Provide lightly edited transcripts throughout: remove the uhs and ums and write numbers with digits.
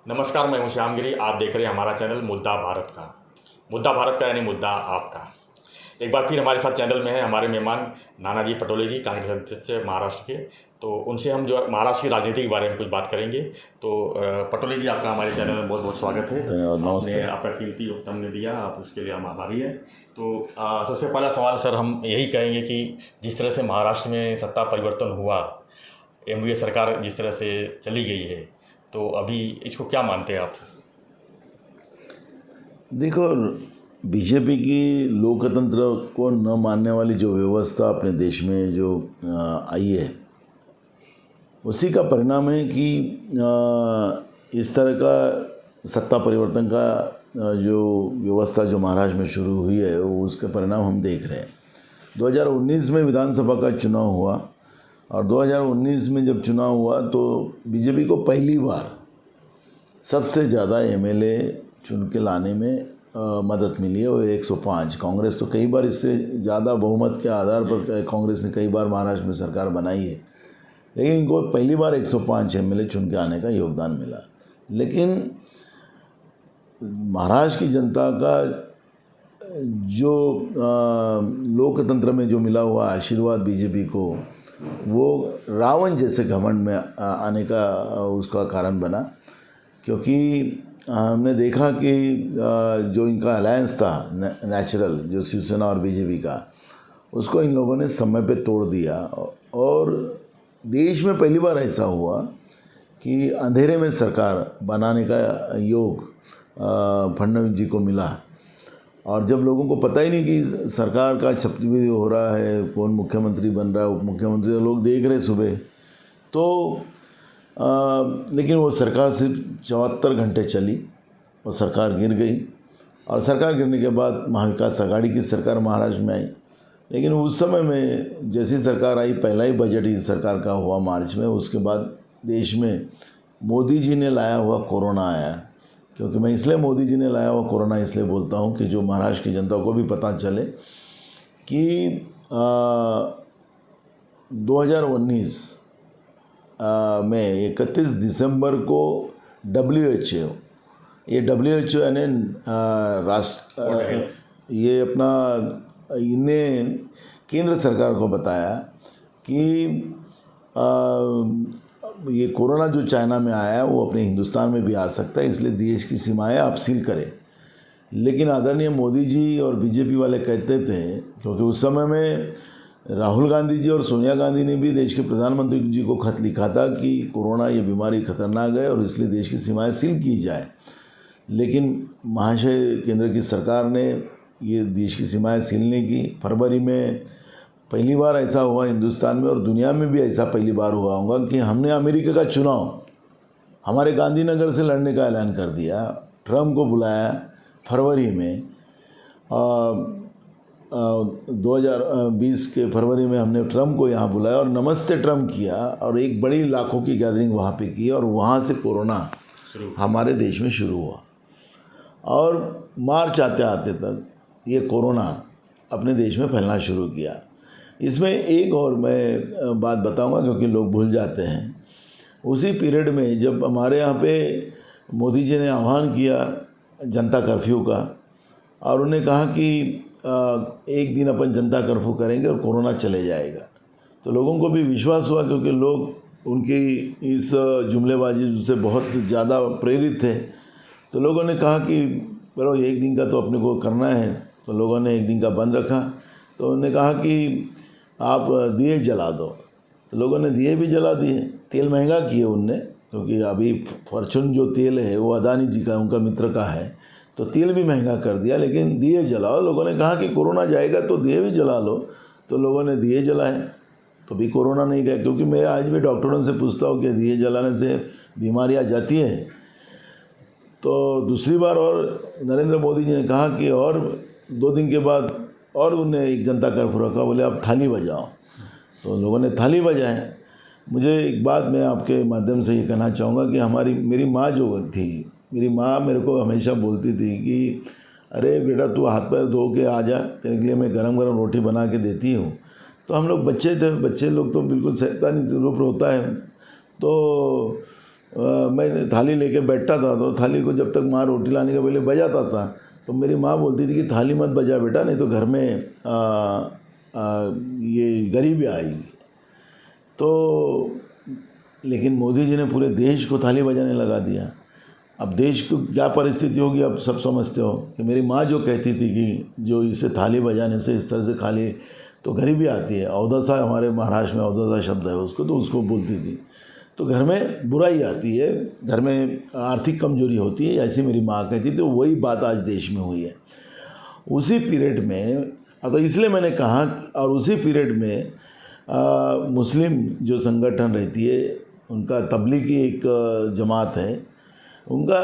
नमस्कार, मैं हूं श्यामगिरी। आप देख रहे हैं हमारा चैनल मुद्दा भारत का। मुद्दा भारत का यानी मुद्दा आपका। एक बार फिर हमारे साथ चैनल में है हमारे मेहमान नानाजी पटोले जी, कांग्रेस सदस्य महाराष्ट्र के। तो उनसे हम जो महाराष्ट्र की राजनीति के बारे में कुछ बात करेंगे। तो पटोले जी, आपका हमारे चैनल में बहुत बहुत स्वागत है। धन्यवाद। आपने आपका कीमती वक्त हमने दिया, आप उसके लिए हम आभारी हैं। तो सबसे पहला सवाल सर, हम यही कहेंगे कि जिस तरह से महाराष्ट्र में सत्ता परिवर्तन हुआ, एमडीए सरकार जिस तरह से चली गई है, तो अभी इसको क्या मानते हैं आप? देखो, बीजेपी की लोकतंत्र को न मानने वाली जो व्यवस्था अपने देश में जो आई है, उसी का परिणाम है कि इस तरह का सत्ता परिवर्तन का जो व्यवस्था जो महाराष्ट्र में शुरू हुई है, वो उसके परिणाम हम देख रहे हैं। 2019 में विधानसभा का चुनाव हुआ और 2019 में जब चुनाव हुआ तो बीजेपी को पहली बार सबसे ज़्यादा एमएलए चुन के लाने में मदद मिली है, वो 105। कांग्रेस तो कई बार इससे ज़्यादा बहुमत के आधार पर कांग्रेस ने कई बार महाराष्ट्र में सरकार बनाई है, लेकिन इनको पहली बार 105 एमएलए चुन के आने का योगदान मिला। लेकिन महाराष्ट्र की जनता का जो लोकतंत्र में जो मिला हुआ आशीर्वाद बीजेपी को, वो रावण जैसे घमंड में आने का उसका कारण बना। क्योंकि हमने देखा कि जो इनका अलायंस था नेचुरल, जो शिवसेना और बीजेपी का, उसको इन लोगों ने समय पे तोड़ दिया। और देश में पहली बार ऐसा हुआ कि अंधेरे में सरकार बनाने का योग फडणवीस जी को मिला। और जब लोगों को पता ही नहीं कि सरकार का शपथ हो रहा है, कौन मुख्यमंत्री बन रहा है, उप मुख्यमंत्री, लोग देख रहे सुबह तो लेकिन वो सरकार सिर्फ 74 घंटे चली और सरकार गिर गई। और सरकार गिरने के बाद महाविकास आघाड़ी की सरकार महाराष्ट्र में आई। लेकिन उस समय में जैसी सरकार आई, पहला ही बजट इस सरकार का हुआ मार्च में, उसके बाद देश में मोदी जी ने लाया हुआ कोरोना आया। क्योंकि मैं इसलिए मोदी जी ने लाया हुआ कोरोना इसलिए बोलता हूँ कि जो महाराष्ट्र की जनता को भी पता चले कि 2019 में 31 दिसंबर को WHO यानी राष्ट्र ये अपना इन्हें केंद्र सरकार को बताया कि ये कोरोना जो चाइना में आया है वो अपने हिंदुस्तान में भी आ सकता है, इसलिए देश की सीमाएं आप सील करें। लेकिन आदरणीय मोदी जी और बीजेपी वाले कहते थे, क्योंकि उस समय में राहुल गांधी जी और सोनिया गांधी ने भी देश के प्रधानमंत्री जी को खत लिखा था कि कोरोना ये बीमारी खतरनाक है और इसलिए देश की सीमाएं सील की जाए। लेकिन महाशय केंद्र की सरकार ने ये देश की सीमाएं सीलने की। फरवरी में पहली बार ऐसा हुआ हिंदुस्तान में, और दुनिया में भी ऐसा पहली बार हुआ होगा कि हमने अमेरिका का चुनाव हमारे गांधीनगर से लड़ने का ऐलान कर दिया। ट्रम्प को बुलाया फरवरी में, 2020 के फरवरी में हमने ट्रम्प को यहाँ बुलाया और नमस्ते ट्रम्प किया, और एक बड़ी लाखों की गैदरिंग वहाँ पे की, और वहाँ से कोरोना हमारे देश में शुरू हुआ। और मार्च आते आते तक ये कोरोना अपने देश में फैलना शुरू किया। इसमें एक और मैं बात बताऊंगा, क्योंकि लोग भूल जाते हैं। उसी पीरियड में जब हमारे यहाँ पे मोदी जी ने आह्वान किया जनता कर्फ्यू का, और उन्हें कहा कि एक दिन अपन जनता कर्फ्यू करेंगे और कोरोना चले जाएगा, तो लोगों को भी विश्वास हुआ, क्योंकि लोग उनकी इस जुमलेबाजी से बहुत ज़्यादा प्रेरित थे। तो लोगों ने कहा कि चलो एक दिन का तो अपने को करना है, तो लोगों ने एक दिन का बंद रखा। तो उन्होंने कहा कि आप दिए जला दो, तो लोगों ने दिए भी जला दिए। तेल महंगा किए उनने, क्योंकि अभी फॉर्चून जो तेल है वो अदानी जी का, उनका मित्र का है, तो तेल भी महंगा कर दिया। लेकिन दिए जलाओ, लोगों ने कहा कि कोरोना जाएगा तो दिए भी जला लो, तो लोगों ने दिए जलाए तो भी कोरोना नहीं गया। क्योंकि मैं आज भी डॉक्टरों से पूछता हूँ कि दिए जलाने से बीमारियाँ जाती है। तो दूसरी बार और नरेंद्र मोदी जी ने कहा कि और 2 दिन के बाद और उन्हें एक जनता कर्फ्यू रखा, बोले आप थाली बजाओ, तो लोगों ने थाली बजाए। मुझे एक बात मैं आपके माध्यम से ये कहना चाहूँगा कि मेरी माँ जो थी, मेरी माँ मेरे को हमेशा बोलती थी कि अरे बेटा तू हाथ पैर धो के आ जा, तेरे लिए मैं गरम गरम रोटी बना के देती हूँ। तो हम लोग बच्चे थे, बच्चे लोग तो बिल्कुल शैतानी रूप होता है, तो मैं थाली लेके बैठता था तो थाली को जब तक माँ रोटी लाने के पहले बजाता था तो मेरी माँ बोलती थी कि थाली मत बजा बेटा, नहीं तो घर में ये गरीबी आएगी। तो लेकिन मोदी जी ने पूरे देश को थाली बजाने लगा दिया। अब देश को क्या परिस्थिति होगी अब सब समझते हो कि मेरी माँ जो कहती थी कि जो इसे थाली बजाने से इस तरह से खाली तो गरीबी आती है, औदसा हमारे महाराष्ट्र में औदसा शब्द है उसको, तो उसको बोलती थी, तो घर में बुराई आती है, घर में आर्थिक कमजोरी होती है, ऐसी मेरी माँ कहती थी। तो वही बात आज देश में हुई है उसी पीरियड में। तो इसलिए मैंने कहा, और उसी पीरियड में मुस्लिम जो संगठन रहती है उनका तबलीगी एक जमात है, उनका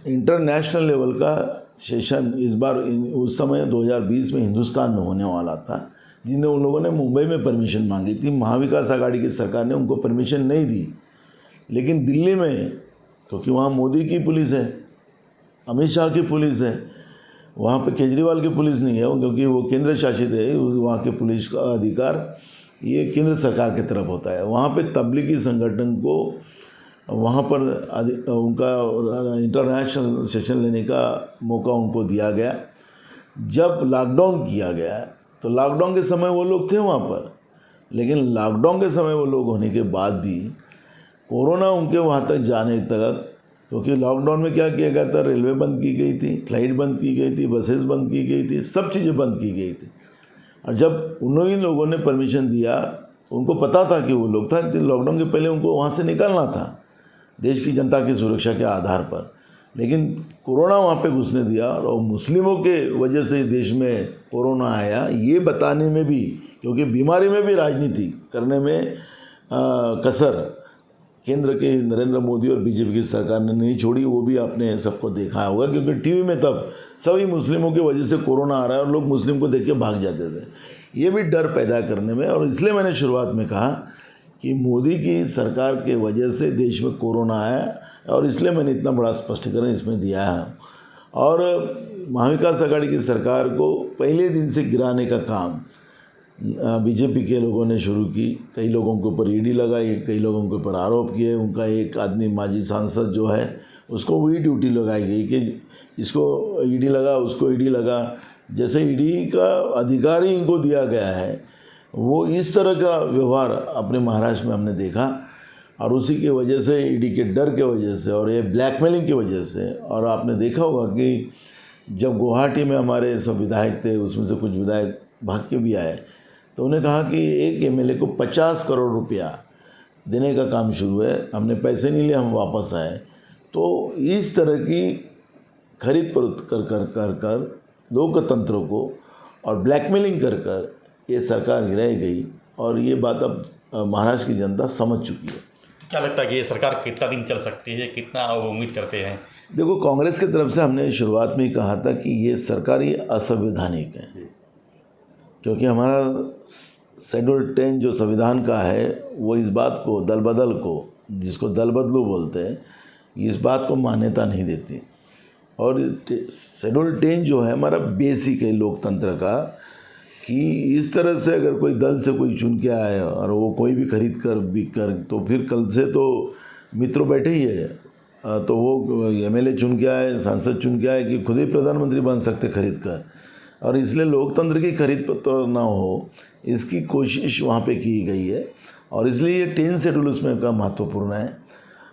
इंटरनेशनल लेवल का सेशन इस बार उस समय 2020 में हिंदुस्तान में होने वाला था, जिन्हें उन लोगों ने मुंबई में परमिशन मांगी थी। महाविकास आघाड़ी की सरकार ने उनको परमिशन नहीं दी, लेकिन दिल्ली में, क्योंकि वहाँ मोदी की पुलिस है, अमित शाह की पुलिस है, वहाँ पे केजरीवाल की पुलिस नहीं है, क्योंकि वो केंद्र शासित है, वहाँ के पुलिस का अधिकार ये केंद्र सरकार की तरफ होता है। वहाँ पे तबलीगी संगठन को वहाँ पर उनका इंटरनेशनल सेशन लेने का मौका उनको दिया गया। जब लॉकडाउन किया गया तो लॉकडाउन के समय वो लोग थे वहाँ पर, लेकिन लॉकडाउन के समय वो लोग होने के बाद भी कोरोना उनके वहाँ तक जाने तक, क्योंकि लॉकडाउन में क्या किया गया था, रेलवे बंद की गई थी, फ्लाइट बंद की गई थी, बसेस बंद की गई थी, सब चीज़ें बंद की गई थी। और जब उन लोगों ने परमिशन दिया, उनको पता था कि वो लोग था लॉकडाउन के पहले उनको वहाँ से निकलना था देश की जनता की सुरक्षा के आधार पर, लेकिन कोरोना वहाँ पे घुसने दिया और मुस्लिमों के वजह से देश में कोरोना आया, ये बताने में भी, क्योंकि बीमारी में भी राजनीति करने में कसर केंद्र के नरेंद्र मोदी और बीजेपी की सरकार ने नहीं छोड़ी। वो भी आपने सबको देखा होगा, क्योंकि टीवी में तब सभी मुस्लिमों की वजह से कोरोना आ रहा है और लोग मुस्लिम को देख के भाग जाते थे, ये भी डर पैदा करने में। और इसलिए मैंने शुरुआत में कहा कि मोदी की सरकार के वजह से देश में कोरोना आया, और इसलिए मैंने इतना बड़ा स्पष्टीकरण इसमें दिया है। और महाविकास आघाड़ी की सरकार को पहले दिन से गिराने का काम बीजेपी के लोगों ने शुरू की। कई लोगों के ऊपर ईडी लगाई, कई लोगों के ऊपर आरोप किए। उनका एक आदमी माजी सांसद जो है उसको वही ड्यूटी लगाई गई कि इसको ईडी लगा, उसको ईडी लगा, जैसे ईडी का अधिकार ही इनको दिया गया है। वो इस तरह का व्यवहार अपने महाराष्ट्र में हमने देखा, और उसी की वजह से, ईडी के डर के वजह से और ये ब्लैकमेलिंग की वजह से। और आपने देखा होगा कि जब गुवाहाटी में हमारे सब विधायक थे, उसमें से कुछ विधायक भाग के भी आए, तो उन्हें कहा कि एक एमएलए को 50 करोड़ रुपया देने का काम शुरू है, हमने पैसे नहीं लिए, हम वापस आए। तो इस तरह की खरीद फरोख्त कर लोकतंत्र को और ब्लैकमेलिंग कर ये सरकार गिराई गई, और ये बात अब महाराष्ट्र की जनता समझ चुकी है। क्या लगता है कि ये सरकार कितना दिन चल सकती है, कितना उम्मीद करते हैं? देखो, कांग्रेस की तरफ से हमने शुरुआत में ही कहा था कि ये सरकार ही असंवैधानिक है, क्योंकि हमारा शेड्यूल 10 जो संविधान का है वो इस बात को, दल बदल को, जिसको दल बदलू बोलते हैं, इस बात को मान्यता नहीं देती। और शेड्यूल 10 जो है हमारा बेसिक है लोकतंत्र का, कि इस तरह से अगर कोई दल से कोई चुन के आए और वो कोई भी खरीद कर बिक कर, तो फिर कल से तो मित्रों बैठे ही है, तो वो एमएलए चुन के आए, सांसद चुन के आए कि खुद ही प्रधानमंत्री बन सकते खरीद कर। और इसलिए लोकतंत्र की खरीद पत्र ना हो, इसकी कोशिश वहाँ पे की गई है, और इसलिए ये 10 शेड्यूल उसमें का महत्वपूर्ण है।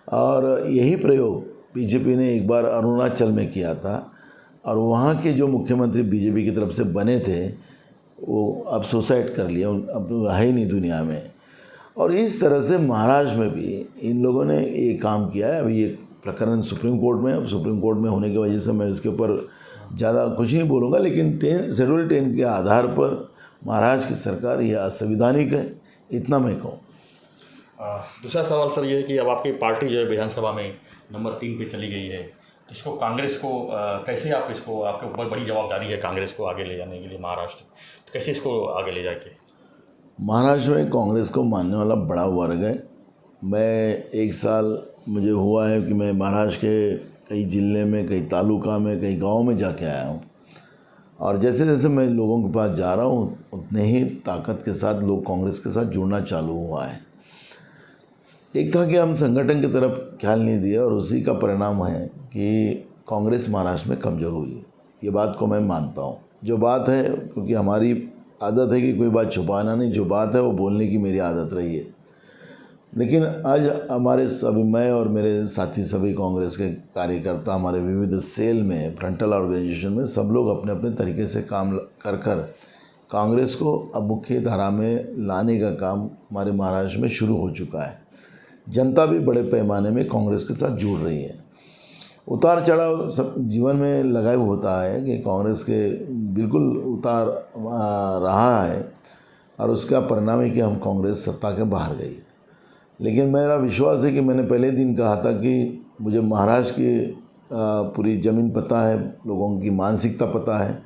और यही प्रयोग बीजेपी ने एक बार अरुणाचल में किया था, और वहाँ के जो मुख्यमंत्री बीजेपी की तरफ से बने थे वो अब सुसाइड कर लिया, अब है ही नहीं दुनिया में। और इस तरह से महाराष्ट्र में भी इन लोगों ने ये काम किया है। अभी ये प्रकरण सुप्रीम कोर्ट में, अब सुप्रीम कोर्ट में होने की वजह से मैं इसके ऊपर ज़्यादा कुछ नहीं बोलूँगा, लेकिन शेड्यूल 10 के आधार पर महाराष्ट्र की सरकार यह असंवैधानिक है, इतना मैं कहूँ। दूसरा सवाल सर ये है कि अब आपकी पार्टी जो है विधानसभा में नंबर 3 पे चली गई है, तो इसको कांग्रेस को कैसे आप इसको, आपके ऊपर बड़ी जवाबदारी है कांग्रेस को आगे ले जाने के लिए महाराष्ट्र, तो कैसे इसको आगे ले जाके? महाराष्ट्र में कांग्रेस को मानने वाला बड़ा वर्ग है। मैं 1 साल मुझे हुआ है कि मैं महाराष्ट्र के कई ज़िले में, कई तालुका में, कई गांव में जाके आया हूँ, और जैसे जैसे मैं लोगों के पास जा रहा हूँ उतने ही ताकत के साथ लोग कांग्रेस के साथ जुड़ना चालू हुआ है। एक था कि हम संगठन की तरफ ख्याल नहीं दिया और उसी का परिणाम है कि कांग्रेस महाराष्ट्र में कमज़ोर हुई है। ये बात को मैं मानता हूँ। जो बात है, क्योंकि हमारी आदत है कि कोई बात छुपाना नहीं, जो बात है वो बोलने की मेरी आदत रही है। लेकिन आज हमारे सभी, मैं और मेरे साथी सभी कांग्रेस के कार्यकर्ता हमारे विविध सेल में, फ्रंटल ऑर्गेनाइजेशन में सब लोग अपने अपने तरीके से काम कर कर कांग्रेस को अब मुख्य धारा में लाने का काम हमारे महाराष्ट्र में शुरू हो चुका है। जनता भी बड़े पैमाने में कांग्रेस के साथ जुड़ रही है। उतार चढ़ाव सब जीवन में लगा हुआ होता है कि कांग्रेस के बिल्कुल उतार रहा है और उसका परिणाम है कि हम कांग्रेस सत्ता के बाहर गई है। लेकिन मेरा विश्वास है कि मैंने पहले दिन कहा था कि मुझे महाराष्ट्र की पूरी ज़मीन पता है, लोगों की मानसिकता पता है,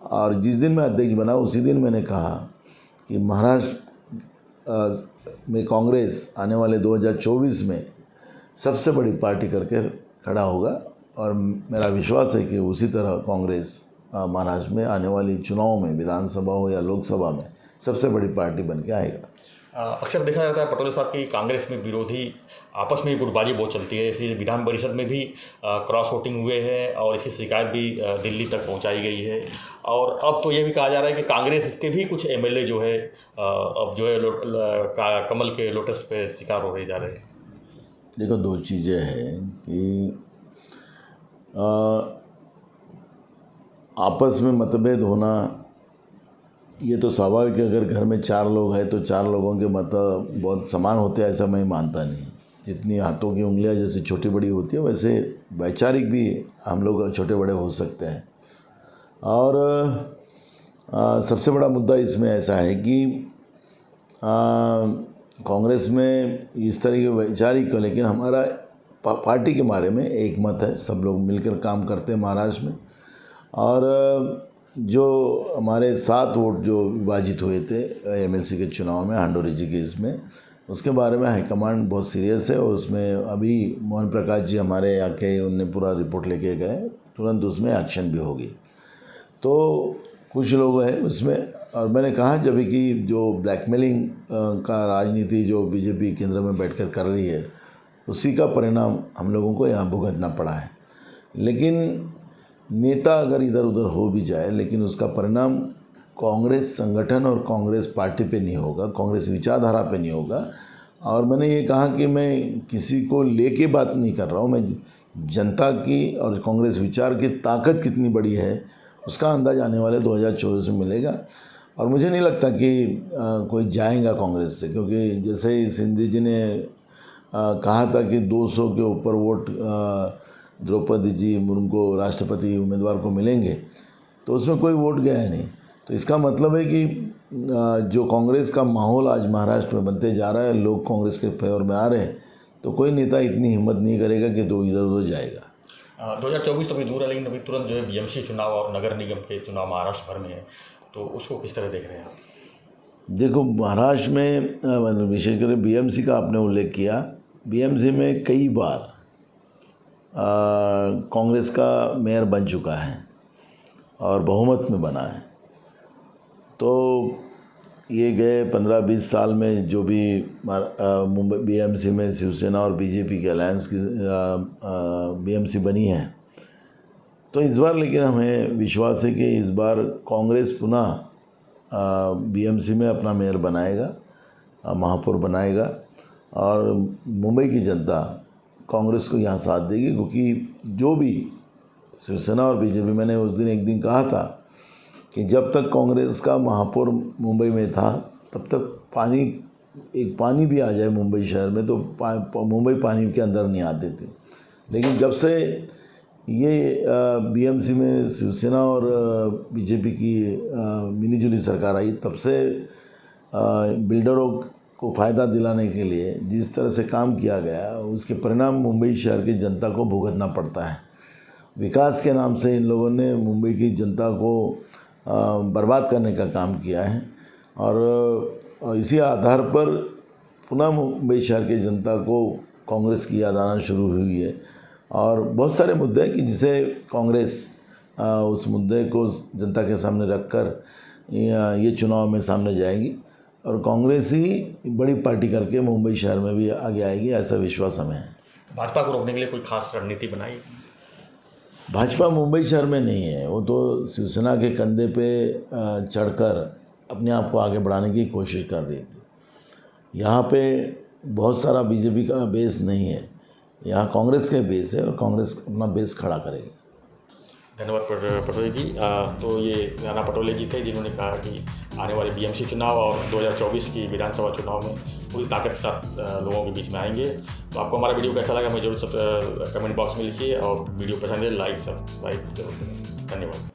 और जिस दिन मैं अध्यक्ष बना उसी दिन मैंने कहा कि महाराष्ट्र में कांग्रेस आने वाले 2024 में सबसे बड़ी पार्टी करके खड़ा होगा, और मेरा विश्वास है कि उसी तरह कांग्रेस महाराष्ट्र में आने वाली चुनाव में, विधानसभा हो या लोकसभा में, सबसे बड़ी पार्टी बन के आएगा। अक्सर देखा जाता है पटोले साहब की कांग्रेस में विरोधी आपस में गुटबाजी बहुत चलती है। इसी विधान परिषद में भी क्रॉस वोटिंग हुए हैं और इसकी शिकायत भी दिल्ली तक पहुंचाई गई है। और अब तो ये भी कहा जा रहा है कि कांग्रेस के भी कुछ एमएलए जो है अब जो है कमल के लोटस पे शिकार हो रहे जा रहे हैं। देखो, दो चीज़ें हैं कि आपस में मतभेद होना ये तो स्वाभाविक है। अगर घर में 4 लोग हैं तो 4 लोगों के मत बहुत समान होते हैं, ऐसा मैं मानता नहीं। जितनी हाथों की उंगलियां जैसे छोटी बड़ी होती है, वैसे वैचारिक भी हम लोग छोटे बड़े हो सकते हैं। और सबसे बड़ा मुद्दा इसमें ऐसा है कि कांग्रेस में इस तरह के वैचारिक, लेकिन हमारा पार्टी के बारे में एक मत है, सब लोग मिलकर काम करते हैं महाराष्ट्र में। और जो हमारे 7 वोट जो विभाजित हुए थे एमएलसी के चुनाव में, हांडोरी जी के इसमें, उसके बारे में हाईकमांड बहुत सीरियस है और उसमें अभी मोहन प्रकाश जी हमारे आके उनने पूरा रिपोर्ट लेके गए, तुरंत उसमें एक्शन भी होगी। तो कुछ लोग हैं उसमें, और मैंने कहा जब कि जो ब्लैकमेलिंग का राजनीति जो बीजेपी केंद्र में बैठकर कर रही है, उसी का परिणाम हम लोगों को यहाँ भुगतना पड़ा है। लेकिन नेता अगर इधर उधर हो भी जाए, लेकिन उसका परिणाम कांग्रेस संगठन और कांग्रेस पार्टी पे नहीं होगा, कांग्रेस विचारधारा पे नहीं होगा। और मैंने ये कहा कि मैं किसी को लेके बात नहीं कर रहा हूँ, मैं जनता की और कांग्रेस विचार की ताकत कितनी बड़ी है उसका अंदाज आने वाले 2024 में मिलेगा। और मुझे नहीं लगता कि कोई जाएगा कांग्रेस से, क्योंकि जैसे ही सिंधी जी ने कहा था कि 200 के ऊपर वोट द्रौपदी जी मुर्मू को राष्ट्रपति उम्मीदवार को मिलेंगे, तो उसमें कोई वोट गया है नहीं। तो इसका मतलब है कि जो कांग्रेस का माहौल आज महाराष्ट्र में बनते जा रहा है, लोग कांग्रेस के फेवर में आ रहे हैं, तो कोई नेता इतनी हिम्मत नहीं करेगा कि तो इधर उधर जाएगा। 2024 तो भी दूर है, लेकिन अभी तुरंत जो है बीएमसी चुनाव और नगर निगम के चुनाव महाराष्ट्र भर में है, तो उसको किस तरह देख रहे हैं आप? देखो, महाराष्ट्र में विशेषकर बीएमसी का आपने उल्लेख किया, बीएमसी में कई बार कांग्रेस का मेयर बन चुका है और बहुमत में बना है। तो ये गए 15-20 साल में जो भी मुंबई बीएमसी में शिवसेना और बीजेपी के अलायंस की बीएमसी बनी है, तो इस बार लेकिन हमें विश्वास है कि इस बार कांग्रेस पुनः बीएमसी में अपना मेयर बनाएगा, महापौर बनाएगा, और मुंबई की जनता कांग्रेस को यहाँ साथ देगी। क्योंकि जो भी शिवसेना और बीजेपी, मैंने उस दिन एक दिन कहा था कि जब तक कांग्रेस का महापौर मुंबई में था, तब तक पानी भी आ जाए मुंबई शहर में तो मुंबई पानी के अंदर नहीं आते थे। लेकिन जब से ये बीएमसी में शिवसेना और बीजेपी की मिलीजुली सरकार आई, तब से बिल्डरों को फ़ायदा दिलाने के लिए जिस तरह से काम किया गया, उसके परिणाम मुंबई शहर की जनता को भुगतना पड़ता है। विकास के नाम से इन लोगों ने मुंबई की जनता को बर्बाद करने का काम किया है, और इसी आधार पर पुनः मुंबई शहर की जनता को कांग्रेस की याद आना शुरू हुई है। और बहुत सारे मुद्दे हैं कि जिसे कांग्रेस उस मुद्दे को जनता के सामने रखकर ये चुनाव में सामने जाएगी। और कांग्रेस ही बड़ी पार्टी करके मुंबई शहर में भी आगे आएगी, ऐसा विश्वास हमें है। भाजपा को रोकने के लिए कोई खास रणनीति बनाई? भाजपा मुंबई शहर में नहीं है, वो तो शिवसेना के कंधे पे चढ़कर अपने आप को आगे बढ़ाने की कोशिश कर रही थी। यहाँ पे बहुत सारा बीजेपी का बेस नहीं है, यहाँ कांग्रेस का बेस है और कांग्रेस अपना बेस खड़ा करेगी। धन्यवाद पटोले जी। तो ये नाना पटोले जी थे जिन्होंने कहा कि आने वाले बीएमसी चुनाव और 2024 की विधानसभा चुनाव में पूरी ताकत के साथ लोगों के बीच में आएंगे। तो आपको हमारा वीडियो कैसा लगा हमें जरूर कमेंट बॉक्स में लिखिए और वीडियो पसंद है लाइक सब्सक्राइब जरूर करें। धन्यवाद।